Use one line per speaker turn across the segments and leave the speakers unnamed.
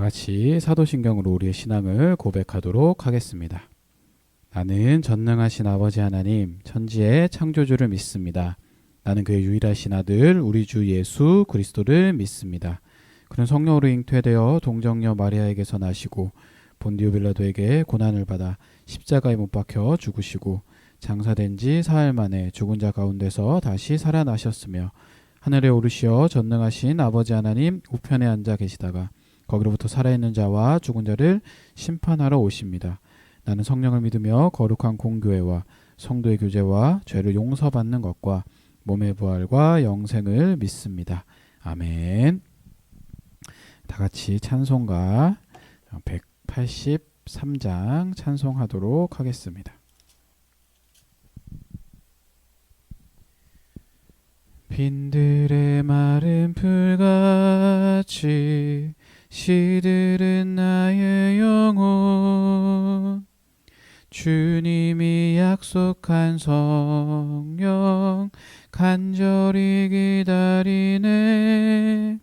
같이 사도신경으로 우리의 신앙을 고백하도록 하겠습니다. 나는 전능하신 아버지 하나님, 천지의 창조주를 믿습니다. 나는 그의 유일하신 아들, 우리 주 예수 그리스도를 믿습니다. 그는 성령으로 잉태되어 동정녀 마리아에게서 나시고 본디오 빌라도에게 고난을 받아 십자가에 못 박혀 죽으시고 장사된 지 사흘 만에 죽은 자 가운데서 다시 살아나셨으며 하늘에 오르시어 전능하신 아버지 하나님 우편에 앉아 계시다가 거기로부터 살아있는 자와 죽은 자를 심판하러 오십니다. 나는 성령을 믿으며 거룩한 공교회와 성도의 교제와 죄를 용서받는 것과 몸의 부활과 영생을 믿습니다. 아멘. 다 같이 찬송가 183장 찬송하도록 하겠습니다. 빈들의 마른 풀같이 시들은 나의 영혼, 주님이 약속한 성령 간절히 기다리네.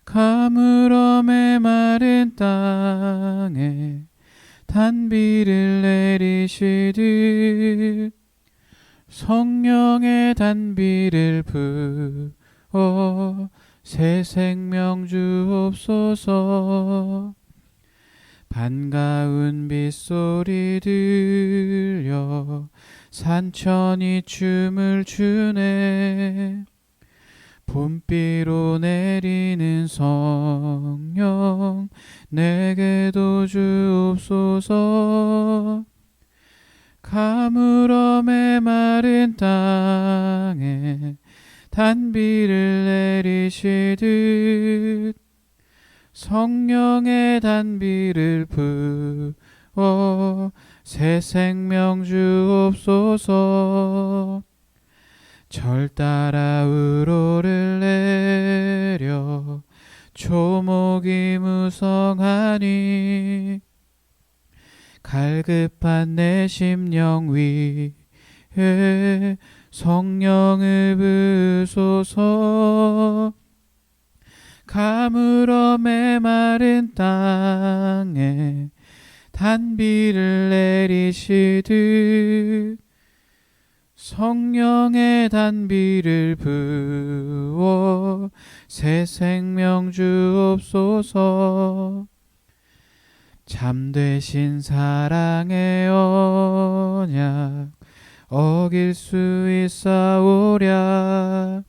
가물어 메마른 땅에 단비를 내리시듯 성령의 단비를 부어 새 생명 주옵소서. 반가운 빗소리 들려 산천이 춤을 추네. 봄비로 내리는 성령 내게도 주옵소서. 가물어 메마른 땅에 단비를 내리시듯 성령의 단비를 부어 새 생명 주옵소서. 절 따라 우로를 내려 초목이 무성하니 갈급한 내 심령 위에 성령을 부소서. 가물어 메마른 땅에 단비를 내리시듯 성령의 단비를 부어 새 생명 주옵소서. 참되신 사랑의 언약 어길 수 있사오랴.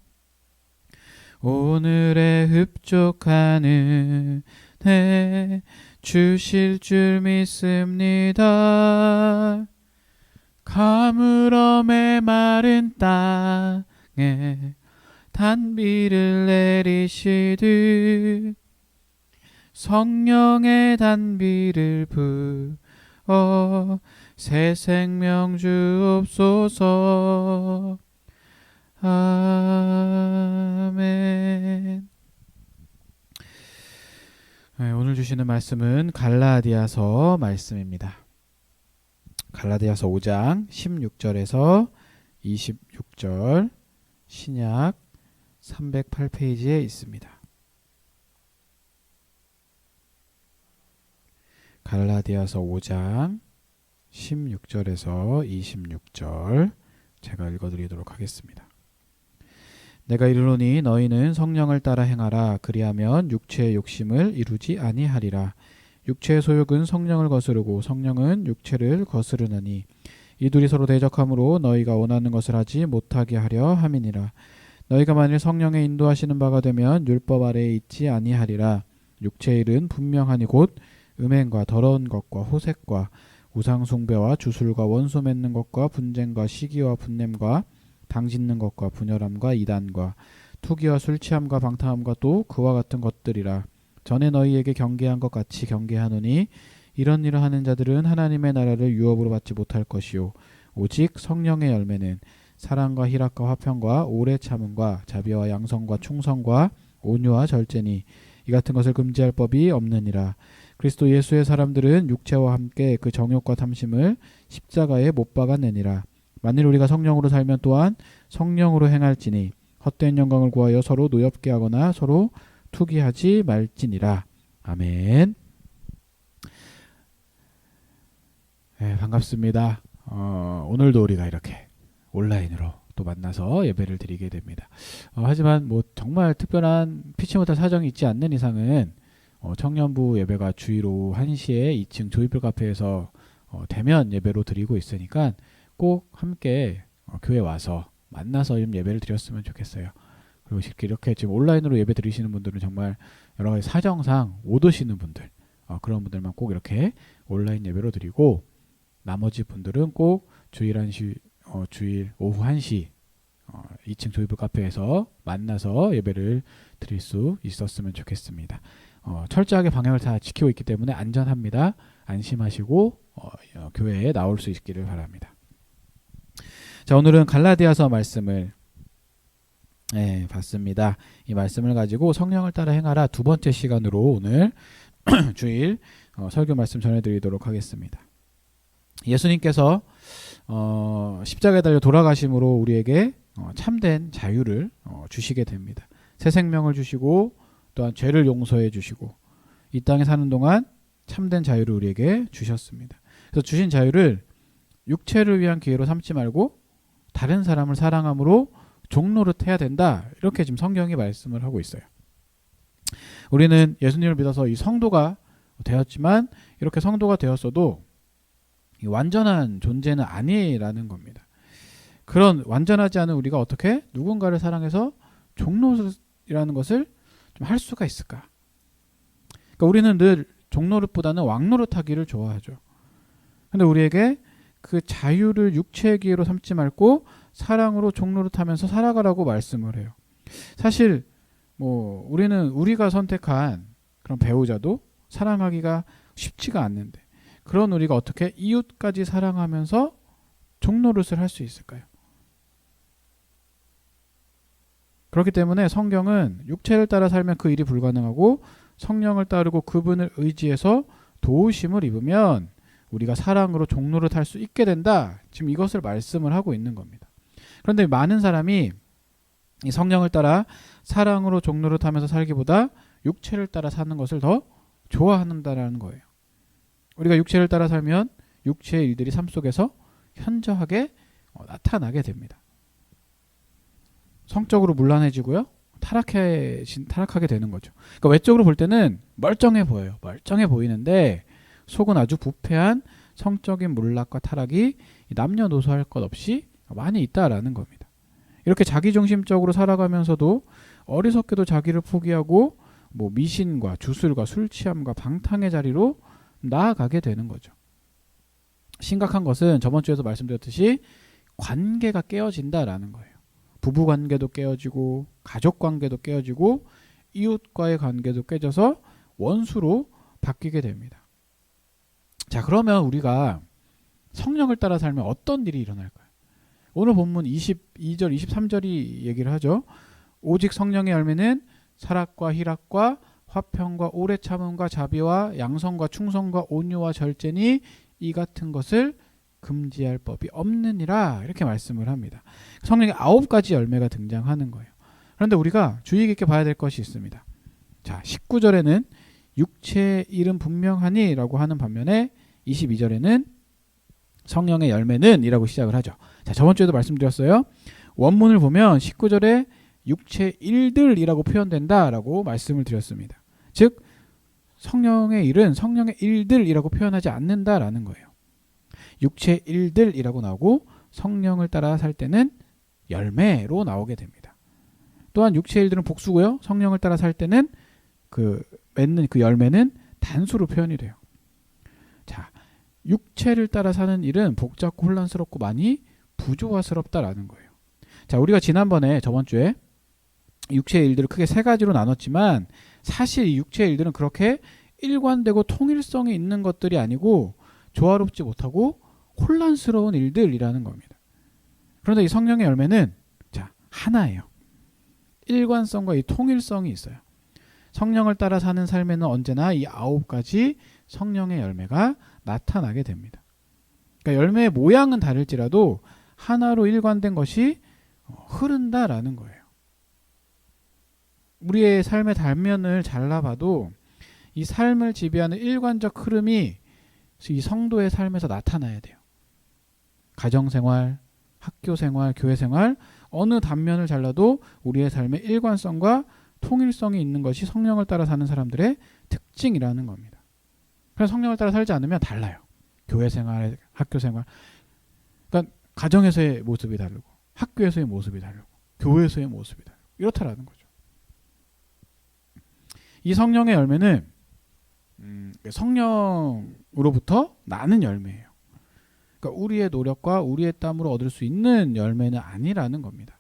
오늘의 흡족한 은혜 주실 줄 믿습니다. 가물어 메마른 땅에 단비를 내리시듯 성령의 단비를 부어 새 생명 주옵소서. 아멘. 오늘 주시는 말씀은 갈라디아서 말씀입니다. 갈라디아서 5장 16절에서 26절 신약 308페이지에 있습니다. 갈라디아서 5장 16절에서 26절 제가 읽어드리도록 하겠습니다. 내가 이르노니 너희는 성령을 따라 행하라. 그리하면 육체의 욕심을 이루지 아니하리라. 육체의 소욕은 성령을 거스르고 성령은 육체를 거스르느니 이 둘이 서로 대적하므로 너희가 원하는 것을 하지 못하게 하려 함이니라. 너희가 만일 성령의 인도하시는 바가 되면 율법 아래에 있지 아니하리라. 육체의 일은 분명하니 곧 음행과 더러운 것과 호색과 우상숭배와 주술과 원수 맺는 것과 분쟁과 시기와 분냄과 당짓는 것과 분열함과 이단과 투기와 술 취함과 방탕함과 또 그와 같은 것들이라. 전에 너희에게 경계한 것 같이 경계하노니 이런 일을 하는 자들은 하나님의 나라를 유업으로 받지 못할 것이요 오직 성령의 열매는 사랑과 희락과 화평과 오래 참음과 자비와 양성과 충성과 온유와 절제니 이 같은 것을 금지할 법이 없느니라. 그리스도 예수의 사람들은 육체와 함께 그 정욕과 탐심을 십자가에 못 박아내니라. 만일 우리가 성령으로 살면 또한 성령으로 행할지니 헛된 영광을 구하여 서로 노엽게 하거나 서로 투기하지 말지니라. 아멘. 네, 반갑습니다. 오늘도 우리가 이렇게 온라인으로 또 만나서 예배를 드리게 됩니다. 하지만 뭐 정말 특별한 피치 못할 사정이 있지 않는 이상은 청년부 예배가 주일 오후 1시에 2층 조이필 카페에서 대면 예배로 드리고 있으니까 꼭 함께 교회 와서 만나서 좀 예배를 드렸으면 좋겠어요. 그리고 이렇게 지금 온라인으로 예배 드리시는 분들은 정말 여러 가지 사정상 못 오시는 분들, 그런 분들만 꼭 이렇게 온라인 예배로 드리고, 나머지 분들은 꼭 주일 오후 1시 2층 조이풀 카페에서 만나서 예배를 드릴 수 있었으면 좋겠습니다. 철저하게 방향을 다 지키고 있기 때문에 안전합니다. 안심하시고 교회에 나올 수 있기를 바랍니다. 자, 오늘은 갈라디아서 말씀을 봤습니다. 이 말씀을 가지고 성령을 따라 행하라 두 번째 시간으로 오늘 주일 설교 말씀 전해드리도록 하겠습니다. 예수님께서 십자가에 달려 돌아가심으로 우리에게 참된 자유를 주시게 됩니다. 새 생명을 주시고 또한 죄를 용서해 주시고 이 땅에 사는 동안 참된 자유를 우리에게 주셨습니다. 그래서 주신 자유를 육체를 위한 기회로 삼지 말고 다른 사람을 사랑함으로 종노릇해야 된다. 이렇게 지금 성경이 말씀을 하고 있어요. 우리는 예수님을 믿어서 이 성도가 되었지만 이렇게 성도가 되었어도 완전한 존재는 아니라는 겁니다. 그런 완전하지 않은 우리가 어떻게 누군가를 사랑해서 종노릇이라는 것을 좀 할 수가 있을까? 그러니까 우리는 늘 종노릇보다는 왕노릇하기를 좋아하죠. 근데 우리에게 그 자유를 육체의 기회로 삼지 말고 사랑으로 종노릇하면서 살아가라고 말씀을 해요. 사실 뭐 우리가 선택한 그런 배우자도 사랑하기가 쉽지가 않는데 그런 우리가 어떻게 이웃까지 사랑하면서 종노릇을 할 수 있을까요? 그렇기 때문에 성경은 육체를 따라 살면 그 일이 불가능하고 성령을 따르고 그분을 의지해서 도우심을 입으면 우리가 사랑으로 종노릇할 수 있게 된다. 지금 이것을 말씀을 하고 있는 겁니다. 그런데 많은 사람이 이 성령을 따라 사랑으로 종노릇하면서 살기보다 육체를 따라 사는 것을 더 좋아한다라는 거예요. 우리가 육체를 따라 살면 육체의 일들이 삶 속에서 현저하게 나타나게 됩니다. 성적으로 문란해지고요. 타락하게 되는 거죠. 그러니까 외적으로 볼 때는 멀쩡해 보여요. 멀쩡해 보이는데 속은 아주 부패한 성적인 문락과 타락이 남녀노소할 것 없이 많이 있다라는 겁니다. 이렇게 자기중심적으로 살아가면서도 어리석게도 자기를 포기하고 뭐 미신과 주술과 술 취함과 방탕의 자리로 나아가게 되는 거죠. 심각한 것은 저번 주에도 말씀드렸듯이 관계가 깨어진다라는 거예요. 부부 관계도 깨어지고 가족 관계도 깨어지고 이웃과의 관계도 깨져서 원수로 바뀌게 됩니다. 자, 그러면 우리가 성령을 따라 살면 어떤 일이 일어날까요? 오늘 본문 22절 23절이 얘기를 하죠. 오직 성령의 열매는 사랑과 희락과 화평과 오래 참음과 자비와 양성과 충성과 온유와 절제니 이 같은 것을 금지할 법이 없느니라. 이렇게 말씀을 합니다. 성령의 9가지 열매가 등장하는 거예요. 그런데 우리가 주의 깊게 봐야 될 것이 있습니다. 자, 19절에는 육체의 일은 분명하니 라고 하는 반면에 22절에는 성령의 열매는 이라고 시작을 하죠. 자, 저번 주에도 말씀드렸어요. 원문을 보면 19절에 육체의 일들이라고 표현된다라고 말씀을 드렸습니다. 즉 성령의 일은 성령의 일들이라고 표현하지 않는다라는 거예요. 육체의 일들이라고 나오고 성령을 따라 살 때는 열매로 나오게 됩니다. 또한 육체의 일들은 복수고요. 성령을 따라 살 때는 맺는 그 열매는 단수로 표현이 돼요. 자, 육체를 따라 사는 일은 복잡고 혼란스럽고 많이 부조화스럽다라는 거예요. 자, 우리가 저번 주에 육체의 일들을 크게 3가지로 나눴지만 사실 이 육체의 일들은 그렇게 일관되고 통일성이 있는 것들이 아니고 조화롭지 못하고 혼란스러운 일들이라는 겁니다. 그런데 이 성령의 열매는 하나예요. 일관성과 이 통일성이 있어요. 성령을 따라 사는 삶에는 언제나 이 9가지 성령의 열매가 나타나게 됩니다. 그러니까 열매의 모양은 다를지라도 하나로 일관된 것이 흐른다라는 거예요. 우리의 삶의 단면을 잘라봐도 이 삶을 지배하는 일관적 흐름이 이 성도의 삶에서 나타나야 돼요. 가정생활, 학교생활, 교회생활 어느 단면을 잘라도 우리의 삶의 일관성과 통일성이 있는 것이 성령을 따라 사는 사람들의 특징이라는 겁니다. 그래서 성령을 따라 살지 않으면 달라요. 교회생활, 학교생활. 그러니까 가정에서의 모습이 다르고 학교에서의 모습이 다르고 교회에서의 모습이 다르고 이렇다라는 거죠. 이 성령의 열매는 성령으로부터 나는 열매예요. 그러니까 우리의 노력과 우리의 땀으로 얻을 수 있는 열매는 아니라는 겁니다.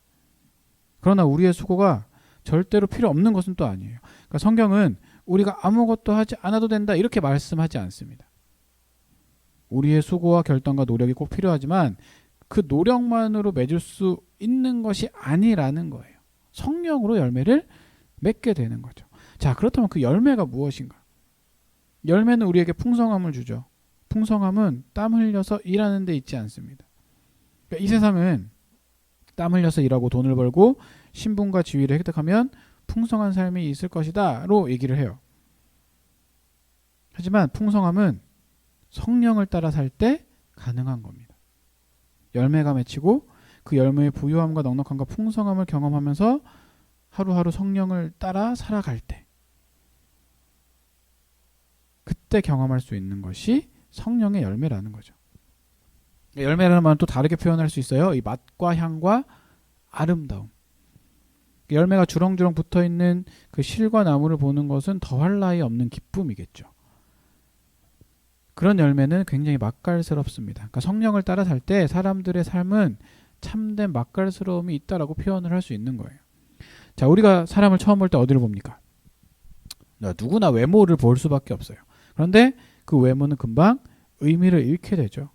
그러나 우리의 수고가 절대로 필요 없는 것은 또 아니에요. 그러니까 성경은 우리가 아무것도 하지 않아도 된다 이렇게 말씀하지 않습니다. 우리의 수고와 결단과 노력이 꼭 필요하지만 그 노력만으로 맺을 수 있는 것이 아니라는 거예요. 성령으로 열매를 맺게 되는 거죠. 자, 그렇다면 그 열매가 무엇인가? 열매는 우리에게 풍성함을 주죠. 풍성함은 땀 흘려서 일하는 데 있지 않습니다. 그러니까 이 세상은 땀 흘려서 일하고 돈을 벌고 신분과 지위를 획득하면 풍성한 삶이 있을 것이다 로 얘기를 해요. 하지만 풍성함은 성령을 따라 살 때 가능한 겁니다. 열매가 맺히고 그 열매의 부유함과 넉넉함과 풍성함을 경험하면서 하루하루 성령을 따라 살아갈 때 그때 경험할 수 있는 것이 성령의 열매라는 거죠. 열매라는 말은 또 다르게 표현할 수 있어요. 이 맛과 향과 아름다움. 열매가 주렁주렁 붙어있는 그 실과 나무를 보는 것은 더할 나위 없는 기쁨이겠죠. 그런 열매는 굉장히 맛깔스럽습니다. 그러니까 성령을 따라 살 때 사람들의 삶은 참된 맛깔스러움이 있다라고 표현을 할 수 있는 거예요. 자, 우리가 사람을 처음 볼 때 어디를 봅니까? 누구나 외모를 볼 수밖에 없어요. 그런데 그 외모는 금방 의미를 잃게 되죠.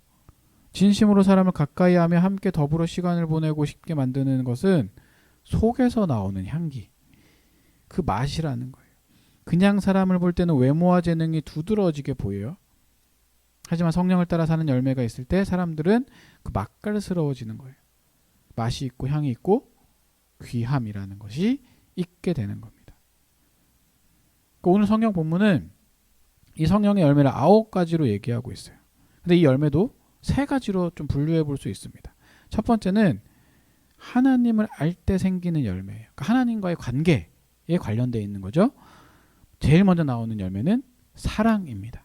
진심으로 사람을 가까이 하며 함께 더불어 시간을 보내고 싶게 만드는 것은 속에서 나오는 향기, 그 맛이라는 거예요. 그냥 사람을 볼 때는 외모와 재능이 두드러지게 보여요. 하지만 성령을 따라 사는 열매가 있을 때 사람들은 그 맛깔스러워지는 거예요. 맛이 있고 향이 있고 귀함이라는 것이 있게 되는 겁니다. 그러니까 오늘 성경 본문은 이 성령의 열매를 9가지로 얘기하고 있어요. 근데 이 열매도 3가지로 좀 분류해 볼 수 있습니다. 첫 번째는 하나님을 알 때 생기는 열매예요. 그러니까 하나님과의 관계에 관련되어 있는 거죠. 제일 먼저 나오는 열매는 사랑입니다.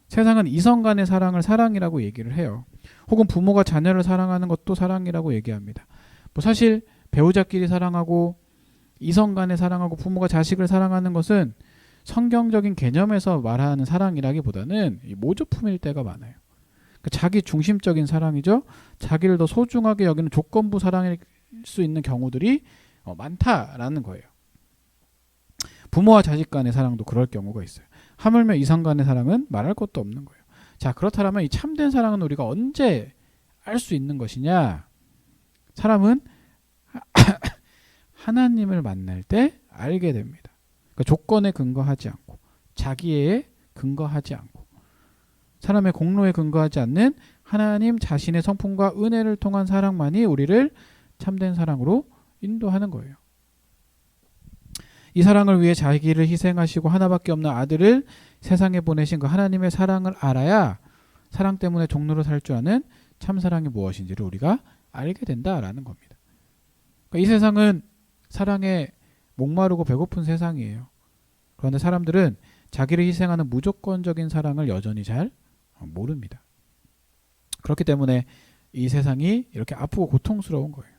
세상은 이성 간의 사랑을 사랑이라고 얘기를 해요. 혹은 부모가 자녀를 사랑하는 것도 사랑이라고 얘기합니다. 뭐 사실 배우자끼리 사랑하고 이성 간에 사랑하고 부모가 자식을 사랑하는 것은 성경적인 개념에서 말하는 사랑이라기보다는 모조품일 때가 많아요. 그러니까 자기 중심적인 사랑이죠. 자기를 더 소중하게 여기는 조건부 사랑일 수 있는 경우들이 많다라는 거예요. 부모와 자식 간의 사랑도 그럴 경우가 있어요. 하물며 이성 간의 사랑은 말할 것도 없는 거예요. 자, 그렇다면 이 참된 사랑은 우리가 언제 알 수 있는 것이냐? 사람은 하나님을 만날 때 알게 됩니다. 그러니까 조건에 근거하지 않고 자기에 근거하지 않고 사람의 공로에 근거하지 않는 하나님 자신의 성품과 은혜를 통한 사랑만이 우리를 참된 사랑으로 인도하는 거예요. 이 사랑을 위해 자기를 희생하시고 하나밖에 없는 아들을 세상에 보내신 그 하나님의 사랑을 알아야 사랑 때문에 종로로 살 줄 아는 참사랑이 무엇인지를 우리가 알게 된다라는 겁니다. 그러니까 이 세상은 사랑에 목마르고 배고픈 세상이에요. 그런데 사람들은 자기를 희생하는 무조건적인 사랑을 여전히 잘 모릅니다. 그렇기 때문에 이 세상이 이렇게 아프고 고통스러운 거예요.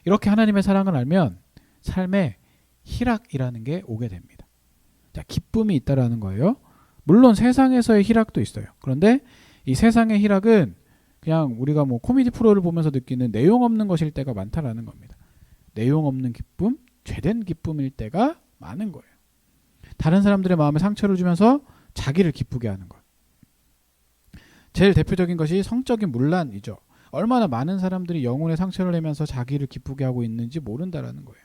이렇게 하나님의 사랑을 알면 삶에 희락이라는 게 오게 됩니다. 자, 기쁨이 있다라는 거예요. 물론 세상에서의 희락도 있어요. 그런데 이 세상의 희락은 그냥 우리가 뭐 코미디 프로를 보면서 느끼는 내용 없는 것일 때가 많다라는 겁니다. 내용 없는 기쁨, 죄된 기쁨일 때가 많은 거예요. 다른 사람들의 마음에 상처를 주면서 자기를 기쁘게 하는 것. 제일 대표적인 것이 성적인 문란이죠. 얼마나 많은 사람들이 영혼의 상처를 내면서 자기를 기쁘게 하고 있는지 모른다라는 거예요.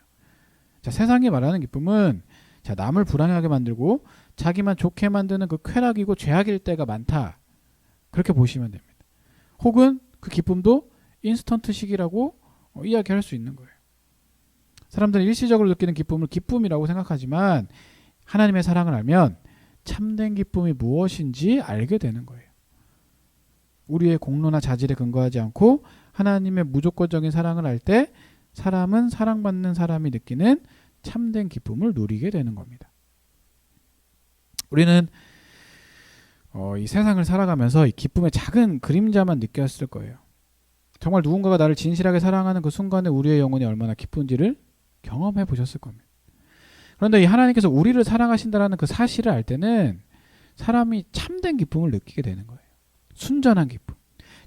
자, 세상이 말하는 기쁨은 자, 남을 불안하게 만들고 자기만 좋게 만드는 그 쾌락이고 죄악일 때가 많다. 그렇게 보시면 됩니다. 혹은 그 기쁨도 인스턴트식이라고 이야기할 수 있는 거예요. 사람들은 일시적으로 느끼는 기쁨을 기쁨이라고 생각하지만 하나님의 사랑을 알면 참된 기쁨이 무엇인지 알게 되는 거예요. 우리의 공로나 자질에 근거하지 않고 하나님의 무조건적인 사랑을 알 때 사람은 사랑받는 사람이 느끼는 참된 기쁨을 누리게 되는 겁니다. 우리는 이 세상을 살아가면서 이 기쁨의 작은 그림자만 느꼈을 거예요. 정말 누군가가 나를 진실하게 사랑하는 그 순간에 우리의 영혼이 얼마나 기쁜지를 경험해 보셨을 겁니다. 그런데 이 하나님께서 우리를 사랑하신다는 그 사실을 알 때는 사람이 참된 기쁨을 느끼게 되는 거예요. 순전한 기쁨.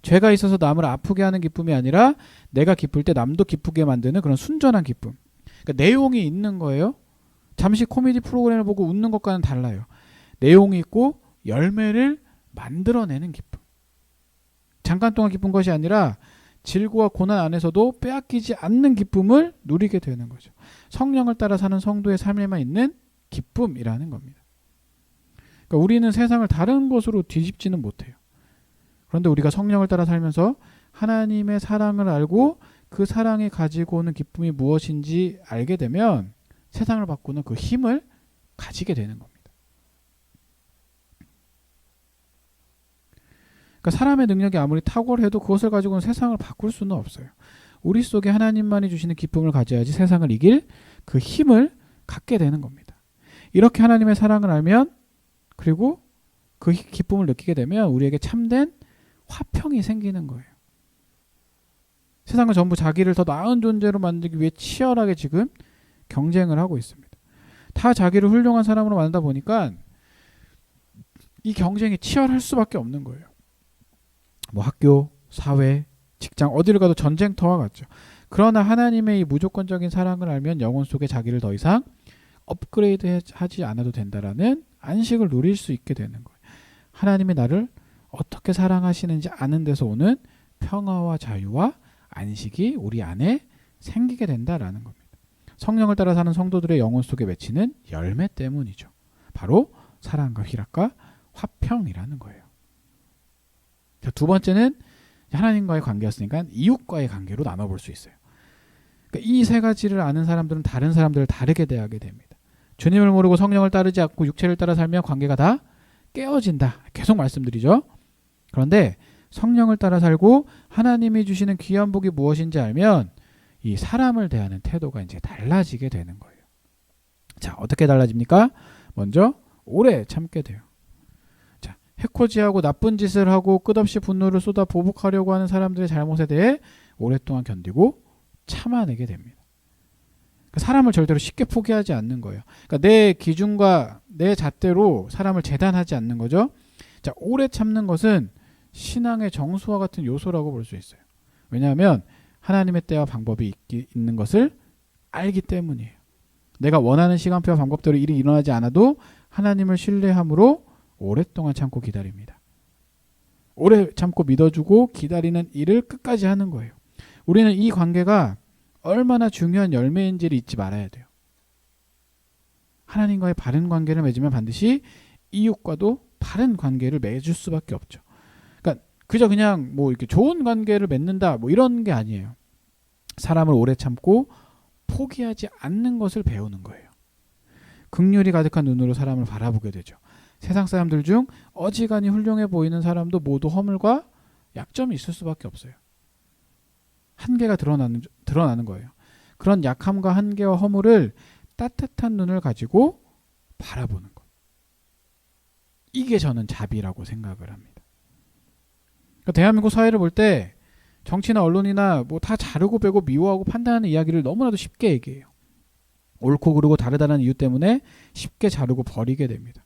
죄가 있어서 남을 아프게 하는 기쁨이 아니라 내가 기쁠 때 남도 기쁘게 만드는 그런 순전한 기쁨. 그러니까 내용이 있는 거예요. 잠시 코미디 프로그램을 보고 웃는 것과는 달라요. 내용이 있고 열매를 만들어내는 기쁨. 잠깐 동안 기쁜 것이 아니라 질고와 고난 안에서도 빼앗기지 않는 기쁨을 누리게 되는 거죠. 성령을 따라 사는 성도의 삶에만 있는 기쁨이라는 겁니다. 그러니까 우리는 세상을 다른 것으로 뒤집지는 못해요. 그런데 우리가 성령을 따라 살면서 하나님의 사랑을 알고 그 사랑이 가지고 오는 기쁨이 무엇인지 알게 되면 세상을 바꾸는 그 힘을 가지게 되는 겁니다. 그러니까 사람의 능력이 아무리 탁월해도 그것을 가지고는 세상을 바꿀 수는 없어요. 우리 속에 하나님만이 주시는 기쁨을 가져야지 세상을 이길 그 힘을 갖게 되는 겁니다. 이렇게 하나님의 사랑을 알면 그리고 그 기쁨을 느끼게 되면 우리에게 참된 화평이 생기는 거예요. 세상은 전부 자기를 더 나은 존재로 만들기 위해 치열하게 지금 경쟁을 하고 있습니다. 다 자기를 훌륭한 사람으로 만들다 보니까 이 경쟁이 치열할 수밖에 없는 거예요. 뭐 학교, 사회, 직장 어디를 가도 전쟁터와 같죠. 그러나 하나님의 이 무조건적인 사랑을 알면 영혼 속에 자기를 더 이상 업그레이드 하지 않아도 된다라는 안식을 누릴 수 있게 되는 거예요. 하나님이 나를 어떻게 사랑하시는지 아는 데서 오는 평화와 자유와 안식이 우리 안에 생기게 된다라는 겁니다. 성령을 따라 사는 성도들의 영혼 속에 맺히는 열매 때문이죠. 바로 사랑과 희락과 화평이라는 거예요. 자, 두 번째는 하나님과의 관계였으니까 이웃과의 관계로 나눠볼 수 있어요. 그러니까 이 세 가지를 아는 사람들은 다른 사람들을 다르게 대하게 됩니다. 주님을 모르고 성령을 따르지 않고 육체를 따라 살면 관계가 다 깨어진다. 계속 말씀드리죠. 그런데 성령을 따라 살고 하나님이 주시는 귀한 복이 무엇인지 알면 이 사람을 대하는 태도가 이제 달라지게 되는 거예요. 자, 어떻게 달라집니까? 먼저 오래 참게 돼요. 자, 해코지하고 나쁜 짓을 하고 끝없이 분노를 쏟아 보복하려고 하는 사람들의 잘못에 대해 오랫동안 견디고 참아내게 됩니다. 사람을 절대로 쉽게 포기하지 않는 거예요. 그러니까 내 기준과 내 잣대로 사람을 재단하지 않는 거죠. 자, 오래 참는 것은 신앙의 정수와 같은 요소라고 볼 수 있어요. 왜냐하면 하나님의 때와 방법이 있는 것을 알기 때문이에요. 내가 원하는 시간표와 방법대로 일이 일어나지 않아도 하나님을 신뢰함으로 오랫동안 참고 기다립니다. 오래 참고 믿어주고 기다리는 일을 끝까지 하는 거예요. 우리는 이 관계가 얼마나 중요한 열매인지를 잊지 말아야 돼요. 하나님과의 바른 관계를 맺으면 반드시 이웃과도 바른 관계를 맺을 수밖에 없죠. 그러니까 그저 그냥 뭐 이렇게 좋은 관계를 맺는다 뭐 이런 게 아니에요. 사람을 오래 참고 포기하지 않는 것을 배우는 거예요. 긍휼이 가득한 눈으로 사람을 바라보게 되죠. 세상 사람들 중 어지간히 훌륭해 보이는 사람도 모두 허물과 약점이 있을 수밖에 없어요. 한계가 드러나는 거예요. 그런 약함과 한계와 허물을 따뜻한 눈을 가지고 바라보는 것. 이게 저는 자비라고 생각을 합니다. 그러니까 대한민국 사회를 볼 때 정치나 언론이나 뭐 다 자르고 빼고 미워하고 판단하는 이야기를 너무나도 쉽게 얘기해요. 옳고 그르고 다르다는 이유 때문에 쉽게 자르고 버리게 됩니다.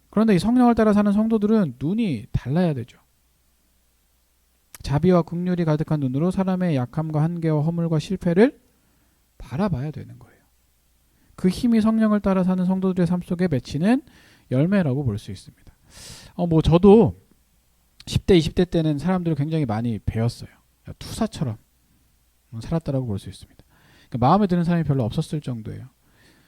그런데 이 성령을 따라 사는 성도들은 눈이 달라야 되죠. 자비와 긍휼이 가득한 눈으로 사람의 약함과 한계와 허물과 실패를 바라봐야 되는 거예요. 그 힘이 성령을 따라 사는 성도들의 삶 속에 맺히는 열매라고 볼 수 있습니다. 뭐 저도 10대, 20대 때는 사람들을 굉장히 많이 배웠어요. 투사처럼 살았다라고 볼 수 있습니다. 그러니까 마음에 드는 사람이 별로 없었을 정도예요.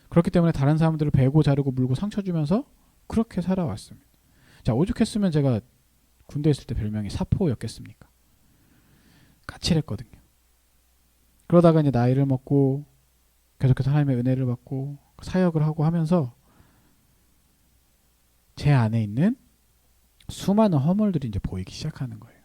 그렇기 때문에 다른 사람들을 베고 자르고 물고 상처 주면서 그렇게 살아왔습니다. 자, 오죽했으면 제가 군대에 있을 때 별명이 사포였겠습니까? 까칠했거든요. 그러다가 이제 나이를 먹고 계속해서 하나님의 은혜를 받고 사역을 하고 하면서 제 안에 있는 수많은 허물들이 이제 보이기 시작하는 거예요.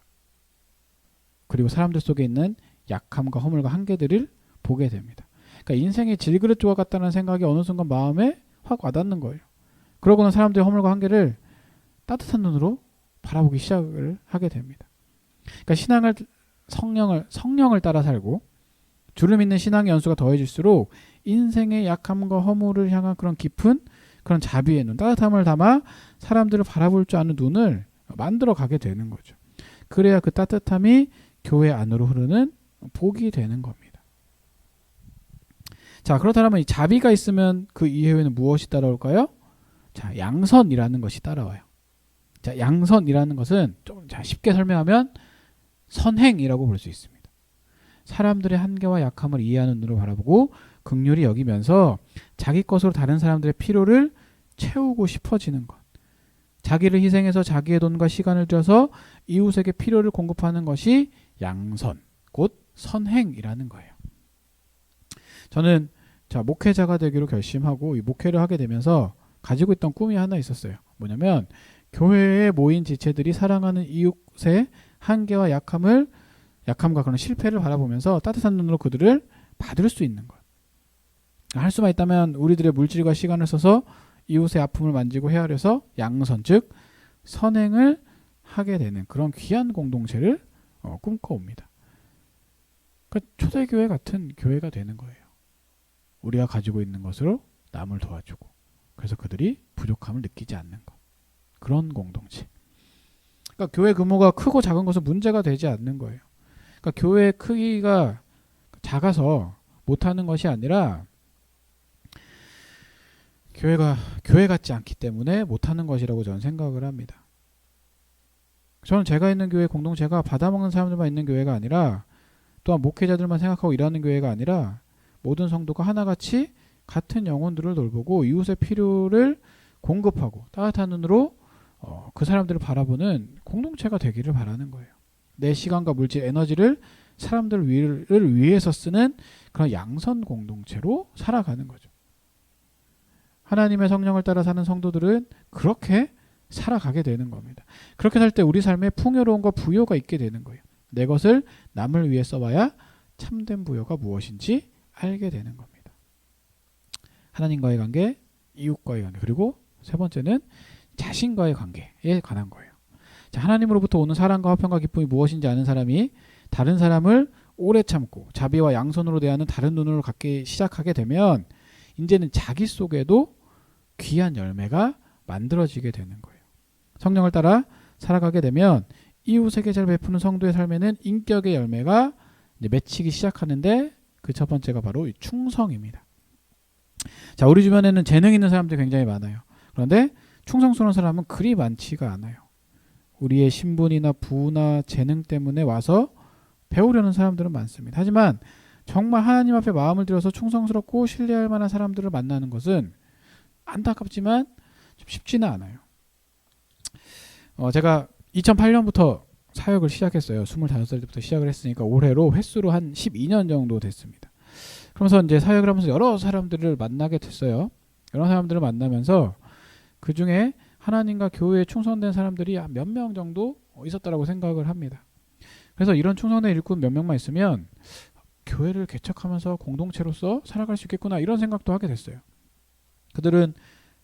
그리고 사람들 속에 있는 약함과 허물과 한계들을 보게 됩니다. 그러니까 인생의 질그릇 조각 같다는 생각이 어느 순간 마음에 확 와닿는 거예요. 그러고는 사람들의 허물과 한계를 따뜻한 눈으로 바라보기 시작을 하게 됩니다. 그러니까 신앙을 성령을 따라 살고 주를 믿는 신앙의 연수가 더해질수록 인생의 약함과 허물을 향한 그런 깊은 그런 자비의 눈, 따뜻함을 담아 사람들을 바라볼 줄 아는 눈을 만들어 가게 되는 거죠. 그래야 그 따뜻함이 교회 안으로 흐르는 복이 되는 겁니다. 자, 그렇다면 이 자비가 있으면 그 이후에는 무엇이 따라올까요? 자, 양선이라는 것이 따라와요. 자, 양선이라는 것은 좀 쉽게 설명하면 선행이라고 볼 수 있습니다. 사람들의 한계와 약함을 이해하는 눈으로 바라보고 긍휼히 여기면서 자기 것으로 다른 사람들의 필요를 채우고 싶어지는 것. 자기를 희생해서 자기의 돈과 시간을 들여서 이웃에게 필요를 공급하는 것이 양선, 곧 선행이라는 거예요. 저는 목회자가 되기로 결심하고 이 목회를 하게 되면서 가지고 있던 꿈이 하나 있었어요. 뭐냐면 교회에 모인 지체들이 사랑하는 이웃의 한계와 약함과 그런 실패를 바라보면서 따뜻한 눈으로 그들을 받을 수 있는 것. 할 수만 있다면 우리들의 물질과 시간을 써서 이웃의 아픔을 만지고 헤아려서 양선, 즉 선행을 하게 되는 그런 귀한 공동체를 꿈꿔옵니다. 그러니까 초대교회 같은 교회가 되는 거예요. 우리가 가지고 있는 것으로 남을 도와주고 그래서 그들이 부족함을 느끼지 않는 것. 그런 공동체. 그러니까 교회 규모가 크고 작은 것은 문제가 되지 않는 거예요. 그러니까 교회의 크기가 작아서 못하는 것이 아니라 교회가 교회 같지 않기 때문에 못하는 것이라고 저는 생각을 합니다. 저는 제가 있는 교회 공동체가 받아먹는 사람들만 있는 교회가 아니라 또한 목회자들만 생각하고 일하는 교회가 아니라 모든 성도가 하나같이 같은 영혼들을 돌보고 이웃의 필요를 공급하고 따뜻한 눈으로 그 사람들을 바라보는 공동체가 되기를 바라는 거예요. 내 시간과 물질, 에너지를 사람들을 위해서 쓰는 그런 양선 공동체로 살아가는 거죠. 하나님의 성령을 따라 사는 성도들은 그렇게 살아가게 되는 겁니다. 그렇게 살 때 우리 삶에 풍요로움과 부요가 있게 되는 거예요. 내 것을 남을 위해 써봐야 참된 부요가 무엇인지 알게 되는 겁니다. 하나님과의 관계, 이웃과의 관계, 그리고 세 번째는 자신과의 관계에 관한 거예요. 자, 하나님으로부터 오는 사랑과 화평과 기쁨이 무엇인지 아는 사람이 다른 사람을 오래 참고 자비와 양선으로 대하는 다른 눈으로 갖기 시작하게 되면 이제는 자기 속에도 귀한 열매가 만들어지게 되는 거예요. 성령을 따라 살아가게 되면 이웃에게 잘 베푸는 성도의 삶에는 인격의 열매가 이제 맺히기 시작하는데 그 첫 번째가 바로 이 충성입니다. 자, 우리 주변에는 재능 있는 사람들이 굉장히 많아요. 그런데 충성스러운 사람은 그리 많지가 않아요. 우리의 신분이나 부나 재능 때문에 와서 배우려는 사람들은 많습니다. 하지만 정말 하나님 앞에 마음을 들여서 충성스럽고 신뢰할 만한 사람들을 만나는 것은 안타깝지만 좀 쉽지는 않아요. 제가 2008년부터 사역을 시작했어요. 25살 때부터 시작을 했으니까 올해로 횟수로 한 12년 정도 됐습니다. 그러면서 이제 사역을 하면서 여러 사람들을 만나게 됐어요. 여러 사람들을 만나면서 그 중에 하나님과 교회에 충성된 사람들이 몇 명 정도 있었다라고 생각을 합니다. 그래서 이런 충성된 일꾼 몇 명만 있으면 교회를 개척하면서 공동체로서 살아갈 수 있겠구나 이런 생각도 하게 됐어요. 그들은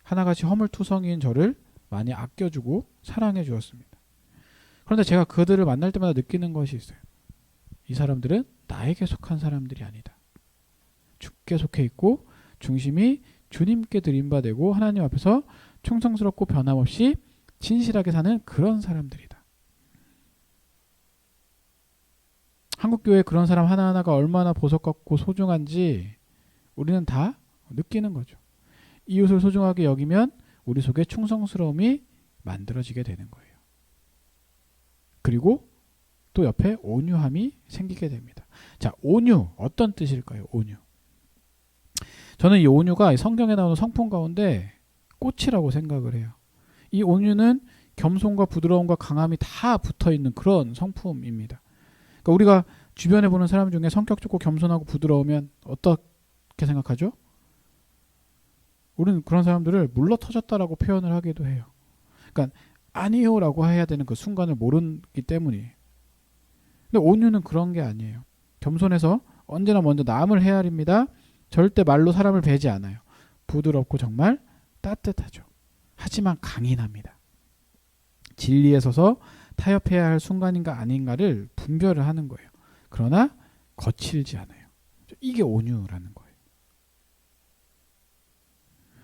하나같이 허물투성이인 저를 많이 아껴주고 사랑해 주었습니다. 그런데 제가 그들을 만날 때마다 느끼는 것이 있어요. 이 사람들은 나에게 속한 사람들이 아니다. 주께 속해 있고 중심이 주님께 드림받되고 하나님 앞에서 충성스럽고 변함없이 진실하게 사는 그런 사람들이다. 한국교회 그런 사람 하나하나가 얼마나 보석같고 소중한지 우리는 다 느끼는 거죠. 이웃을 소중하게 여기면 우리 속에 충성스러움이 만들어지게 되는 거예요. 그리고 또 옆에 온유함이 생기게 됩니다. 자, 온유 어떤 뜻일까요? 온유. 저는 이 온유가 성경에 나오는 성품 가운데 꽃이라고 생각을 해요. 이 온유는 겸손과 부드러움과 강함이 다 붙어있는 그런 성품입니다. 그러니까 우리가 주변에 보는 사람 중에 성격 좋고 겸손하고 부드러우면 어떻게 생각하죠? 우리는 그런 사람들을 물러터졌다라고 표현을 하기도 해요. 그러니까 아니요라고 해야 되는 그 순간을 모르기 때문이에요. 근데 온유는 그런 게 아니에요. 겸손해서 언제나 먼저 남을 헤아립니다. 절대 말로 사람을 베지 않아요. 부드럽고 정말 따뜻하죠. 하지만 강인합니다. 진리에 서서 타협해야 할 순간인가 아닌가를 분별을 하는 거예요. 그러나 거칠지 않아요. 이게 온유라는 거예요.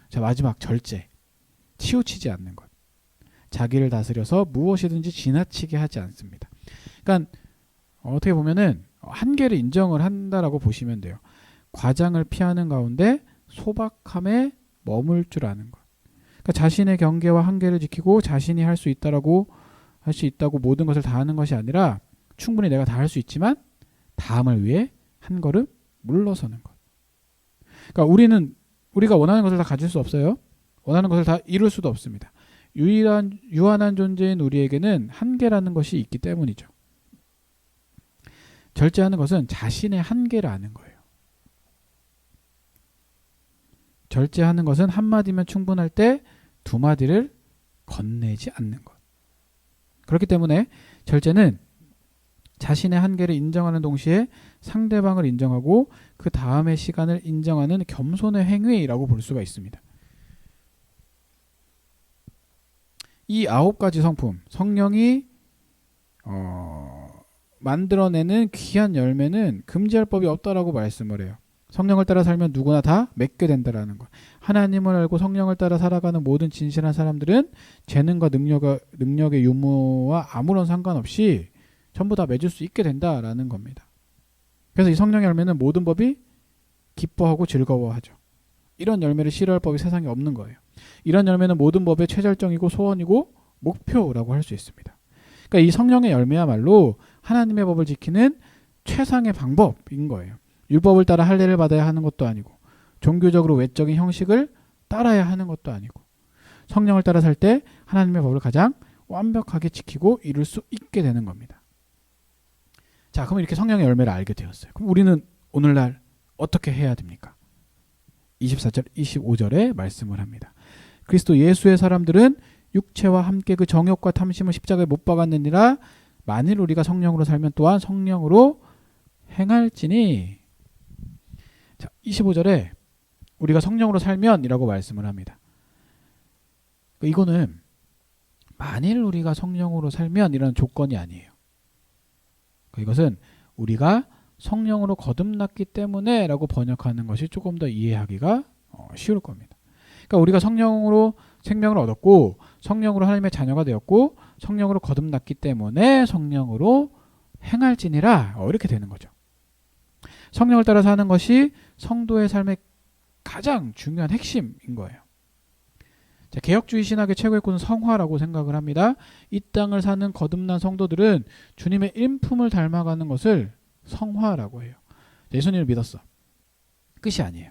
자, 마지막 절제. 치우치지 않는 것. 자기를 다스려서 무엇이든지 지나치게 하지 않습니다. 그러니까 어떻게 보면은 한계를 인정을 한다라고 보시면 돼요. 과장을 피하는 가운데 소박함에 머물 줄 아는 것. 그러니까 자신의 경계와 한계를 지키고 자신이 할 수 있다고 모든 것을 다 하는 것이 아니라 충분히 내가 다 할 수 있지만 다음을 위해 한 걸음 물러서는 것. 그러니까 우리가 원하는 것을 다 가질 수 없어요. 원하는 것을 다 이룰 수도 없습니다. 유한한 존재인 우리에게는 한계라는 것이 있기 때문이죠. 절제하는 것은 자신의 한계를 아는 거예요. 절제하는 것은 한마디면 충분할 때 두 마디를 건네지 않는 것. 그렇기 때문에 절제는 자신의 한계를 인정하는 동시에 상대방을 인정하고 그 다음의 시간을 인정하는 겸손의 행위라고 볼 수가 있습니다. 이 9가지 성품, 성령이 만들어내는 귀한 열매는 금지할 법이 없다라고 말씀을 해요. 성령을 따라 살면 누구나 다 맺게 된다라는 것. 하나님을 알고 성령을 따라 살아가는 모든 진실한 사람들은 재능과 능력의 유무와 아무런 상관없이 전부 다 맺을 수 있게 된다라는 겁니다. 그래서 이 성령의 열매는 모든 법이 기뻐하고 즐거워하죠. 이런 열매를 싫어할 법이 세상에 없는 거예요. 이런 열매는 모든 법의 최절정이고 소원이고 목표라고 할 수 있습니다. 그러니까 이 성령의 열매야말로 하나님의 법을 지키는 최상의 방법인 거예요. 율법을 따라 할례를 받아야 하는 것도 아니고 종교적으로 외적인 형식을 따라야 하는 것도 아니고 성령을 따라 살 때 하나님의 법을 가장 완벽하게 지키고 이룰 수 있게 되는 겁니다. 자, 그럼 이렇게 성령의 열매를 알게 되었어요. 그럼 우리는 오늘날 어떻게 해야 됩니까? 24절, 25절에 말씀을 합니다. 그리스도 예수의 사람들은 육체와 함께 그 정욕과 탐심을 십자가에 못 박았느니라. 만일 우리가 성령으로 살면 또한 성령으로 행할지니. 자, 25절에 우리가 성령으로 살면 이라고 말씀을 합니다. 이거는 만일 우리가 성령으로 살면 이라는 조건이 아니에요. 이것은 우리가 성령으로 거듭났기 때문에 라고 번역하는 것이 조금 더 이해하기가 쉬울 겁니다. 그러니까 우리가 성령으로 생명을 얻었고 성령으로 하나님의 자녀가 되었고 성령으로 거듭났기 때문에 성령으로 행할지니라, 이렇게 되는 거죠. 성령을 따라 사는 것이 성도의 삶의 가장 중요한 핵심인 거예요. 자, 개혁주의 신학의 최고의 꽃은 성화라고 생각을 합니다. 이 땅을 사는 거듭난 성도들은 주님의 인품을 닮아가는 것을 성화라고 해요. 예수님을 믿었어. 끝이 아니에요.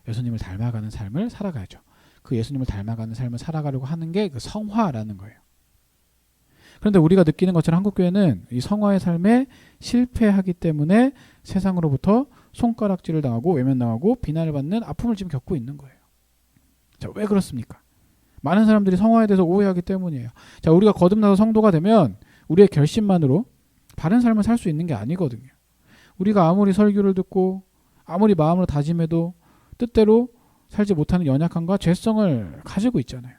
예수님을 닮아가는 삶을 살아가야죠. 그 예수님을 닮아가는 삶을 살아가려고 하는 게 그 성화라는 거예요. 그런데 우리가 느끼는 것처럼 한국교회는 이 성화의 삶에 실패하기 때문에 세상으로부터 손가락질을 당하고 외면당하고 비난을 받는 아픔을 지금 겪고 있는 거예요. 자, 왜 그렇습니까? 많은 사람들이 성화에 대해서 오해하기 때문이에요. 자, 우리가 거듭나서 성도가 되면 우리의 결심만으로 바른 삶을 살 수 있는 게 아니거든요. 우리가 아무리 설교를 듣고 아무리 마음으로 다짐해도 뜻대로 살지 못하는 연약함과 죄성을 가지고 있잖아요.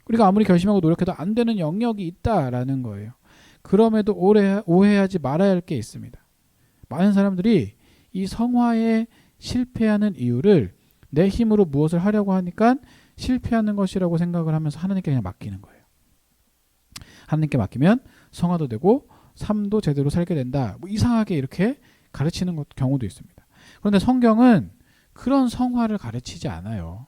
우리가 아무리 결심하고 노력해도 안 되는 영역이 있다라는 거예요. 그럼에도 오해하지 말아야 할 게 있습니다. 많은 사람들이 이 성화에 실패하는 이유를 내 힘으로 무엇을 하려고 하니까 실패하는 것이라고 생각을 하면서 하나님께 그냥 맡기는 거예요. 하나님께 맡기면 성화도 되고 삶도 제대로 살게 된다. 뭐 이상하게 이렇게 가르치는 경우도 있습니다. 그런데 성경은 그런 성화를 가르치지 않아요.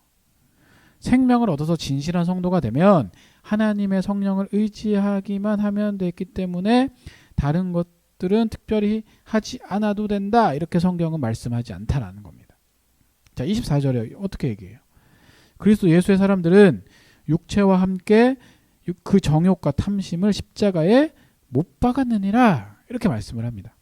생명을 얻어서 진실한 성도가 되면 하나님의 성령을 의지하기만 하면 됐기 때문에 다른 것들은 특별히 하지 않아도 된다. 이렇게 성경은 말씀하지 않다라는 겁니다. 자, 24절에 어떻게 얘기해요? 그리스도 예수의 사람들은 육체와 함께 그 정욕과 탐심을 십자가에 못 박았느니라, 이렇게 말씀을 합니다.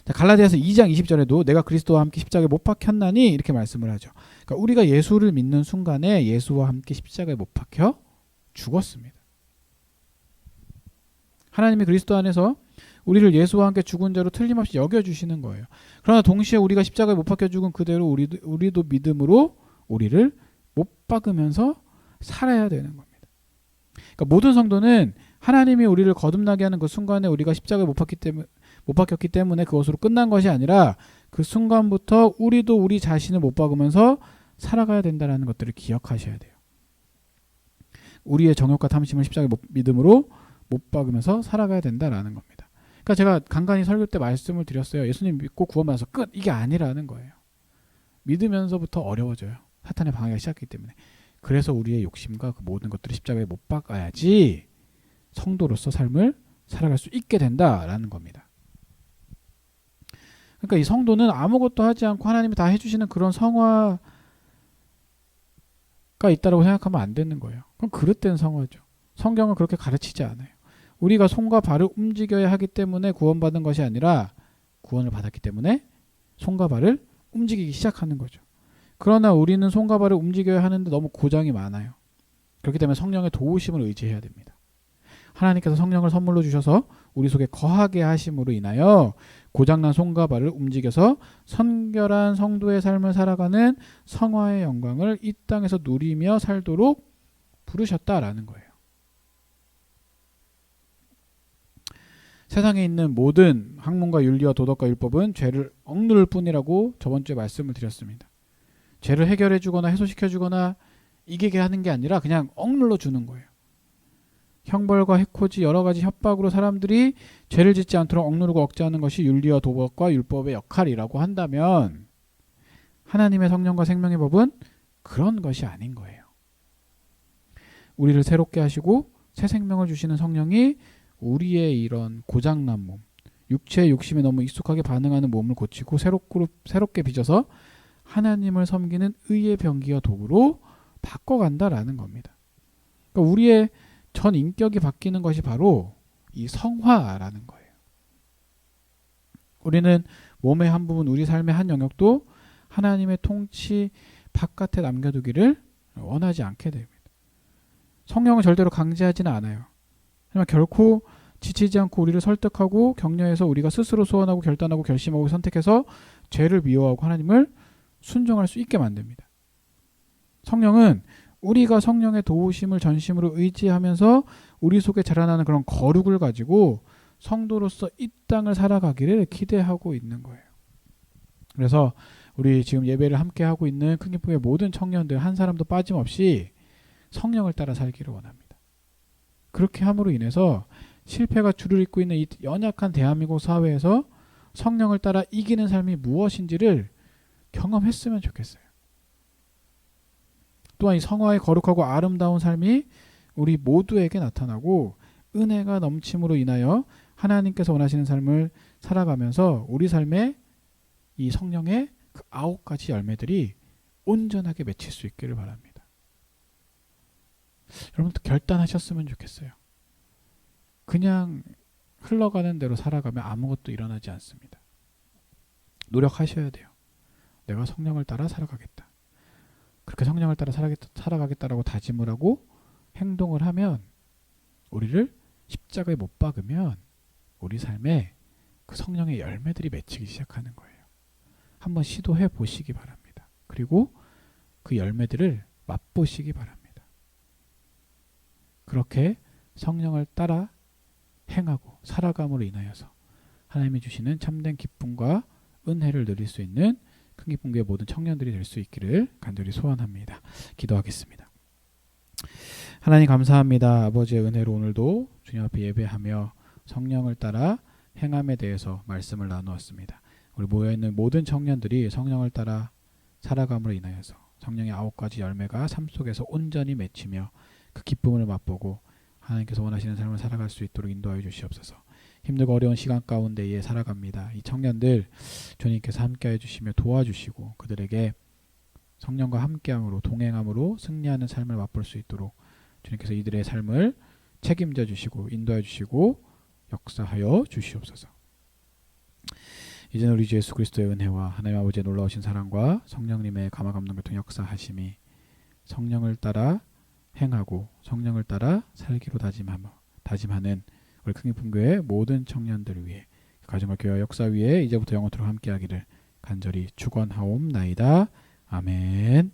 자, 갈라디아서 2장 20절에도 내가 그리스도와 함께 십자가에 못 박혔나니, 이렇게 말씀을 하죠. 그러니까 우리가 예수를 믿는 순간에 예수와 함께 십자가에 못 박혀 죽었습니다. 하나님이 그리스도 안에서 우리를 예수와 함께 죽은 자로 틀림없이 여겨주시는 거예요. 그러나 동시에 우리가 십자가에 못 박혀 죽은 그대로 우리도 믿음으로 우리를 못 박으면서 살아야 되는 겁니다. 그러니까 모든 성도는 하나님이 우리를 거듭나게 하는 그 순간에 우리가 십자가에 못 박혔기 때문에 그것으로 끝난 것이 아니라 그 순간부터 우리도 우리 자신을 못 박으면서 살아가야 된다는 것들을 기억하셔야 돼요. 우리의 정욕과 탐심을 십자가에 믿음으로 못 박으면서 살아가야 된다라는 겁니다. 그러니까 제가 간간히 설교 때 말씀을 드렸어요. 예수님 믿고 구원받아서 끝! 이게 아니라는 거예요. 믿으면서부터 어려워져요. 사탄의 방해가 시작하기 때문에. 그래서 우리의 욕심과 그 모든 것들을 십자가에 못 박아야지 성도로서 삶을 살아갈 수 있게 된다라는 겁니다. 그러니까 이 성도는 아무것도 하지 않고 하나님이 다 해주시는 그런 성화가 있다고 생각하면 안 되는 거예요. 그럼 그릇된 성화죠. 성경은 그렇게 가르치지 않아요. 우리가 손과 발을 움직여야 하기 때문에 구원받은 것이 아니라 구원을 받았기 때문에 손과 발을 움직이기 시작하는 거죠. 그러나 우리는 손과 발을 움직여야 하는데 너무 고장이 많아요. 그렇기 때문에 성령의 도우심을 의지해야 됩니다. 하나님께서 성령을 선물로 주셔서 우리 속에 거하게 하심으로 인하여 고장난 손과 발을 움직여서 선결한 성도의 삶을 살아가는 성화의 영광을 이 땅에서 누리며 살도록 부르셨다라는 거예요. 세상에 있는 모든 학문과 윤리와 도덕과 율법은 죄를 억누를 뿐이라고 저번 주에 말씀을 드렸습니다. 죄를 해결해 주거나 해소시켜 주거나 이기게 하는 게 아니라 그냥 억눌러 주는 거예요. 형벌과 해코지 여러 가지 협박으로 사람들이 죄를 짓지 않도록 억누르고 억제하는 것이 윤리와 도덕과 율법의 역할이라고 한다면 하나님의 성령과 생명의 법은 그런 것이 아닌 거예요. 우리를 새롭게 하시고 새 생명을 주시는 성령이 우리의 이런 고장난 몸, 육체의 욕심에 너무 익숙하게 반응하는 몸을 고치고 새롭게 빚어서 하나님을 섬기는 의의 병기와 도구로 바꿔간다라는 겁니다. 그러니까 우리의 전 인격이 바뀌는 것이 바로 이 성화라는 거예요. 우리는 몸의 한 부분, 우리 삶의 한 영역도 하나님의 통치 바깥에 남겨두기를 원하지 않게 됩니다. 성령은 절대로 강제하지는 않아요. 하지만 결코 지치지 않고 우리를 설득하고 격려해서 우리가 스스로 소원하고 결단하고 결심하고 선택해서 죄를 미워하고 하나님을 순종할 수 있게 만듭니다. 성령은 우리가 성령의 도우심을 전심으로 의지하면서 우리 속에 자라나는 그런 거룩을 가지고 성도로서 이 땅을 살아가기를 기대하고 있는 거예요. 그래서 우리 지금 예배를 함께 하고 있는 큰 기쁨의 모든 청년들 한 사람도 빠짐없이 성령을 따라 살기를 원합니다. 그렇게 함으로 인해서 실패가 주를 잇고 있는 이 연약한 대한민국 사회에서 성령을 따라 이기는 삶이 무엇인지를 경험했으면 좋겠어요. 또한 이 성화의 거룩하고 아름다운 삶이 우리 모두에게 나타나고 은혜가 넘침으로 인하여 하나님께서 원하시는 삶을 살아가면서 우리 삶에 이 성령의 그 9가지 열매들이 온전하게 맺힐 수 있기를 바랍니다. 여러분도 결단하셨으면 좋겠어요. 그냥 흘러가는 대로 살아가면 아무것도 일어나지 않습니다. 노력하셔야 돼요. 내가 성령을 따라 살아가겠다. 그렇게 성령을 따라 살아가겠다라고 다짐을 하고 행동을 하면 우리를 십자가에 못 박으면 우리 삶에 그 성령의 열매들이 맺히기 시작하는 거예요. 한번 시도해 보시기 바랍니다. 그리고 그 열매들을 맛보시기 바랍니다. 그렇게 성령을 따라 행하고 살아감으로 인하여서 하나님이 주시는 참된 기쁨과 은혜를 누릴 수 있는 큰 기쁨교회 모든 청년들이 될 수 있기를 간절히 소원합니다. 기도하겠습니다. 하나님 감사합니다. 아버지의 은혜로 오늘도 주님 앞에 예배하며 성령을 따라 행함에 대해서 말씀을 나누었습니다. 우리 모여있는 모든 청년들이 성령을 따라 살아감으로 인하여서 성령의 9가지 열매가 삶 속에서 온전히 맺히며 그 기쁨을 맛보고 하나님께서 원하시는 삶을 살아갈 수 있도록 인도하여 주시옵소서. 힘들고 어려운 시간 가운데에 살아갑니다. 이 청년들 주님께서 함께해 주시며 도와주시고 그들에게 성령과 함께함으로 동행함으로 승리하는 삶을 맛볼 수 있도록 주님께서 이들의 삶을 책임져 주시고 인도해 주시고 역사하여 주시옵소서. 이제는 우리 주 예수 그리스도의 은혜와 하나님 아버지의 놀라우신 사랑과 성령님의 감화 감동 교통 역사하심이 성령을 따라 행하고 성령을 따라 살기로 다짐하는 우리 큰기품교회 모든 청년들을 위해 가정과 교회 역사 위에 이제부터 영원토록 함께하기를 간절히 축원하옵나이다. 아멘.